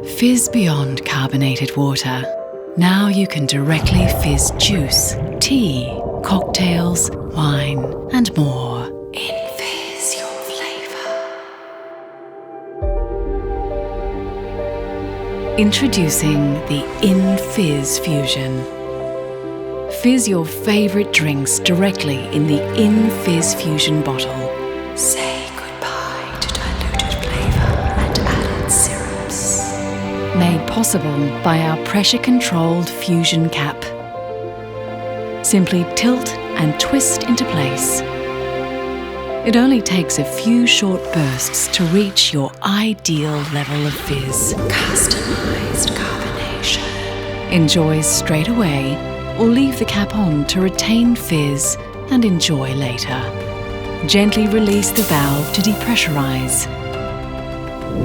Fizz beyond carbonated water. Now you can directly fizz juice, tea, cocktails, wine, and more. InFizz your flavour. Introducing the InFizz Fusion. Fizz your favourite drinks directly in the InFizz Fusion bottle. Say goodbye to diluted flavour and added syrups. Made possible by our pressure-controlled FusionCap. Simply tilt and twist into place. It only takes a few short bursts to reach your ideal level of fizz. Customised carbonation. Enjoy straight away, or leave the cap on to retain fizz and enjoy later. Gently release the valve to depressurize.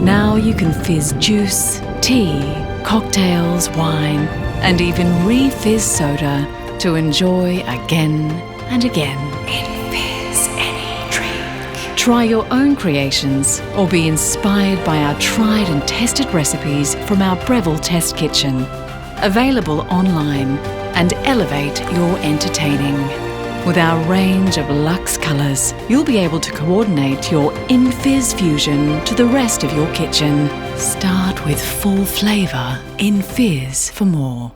Now you can fizz juice, tea, cocktails, wine, and even re-fizz soda to enjoy again and again. InFizz any drink. Try your own creations or be inspired by our tried and tested recipes from our Breville test kitchen. Available online, and elevate your entertaining. With our range of luxe colours, you'll be able to coordinate your InFizz Fusion to the rest of your kitchen. Start with full flavour. InFizz for more.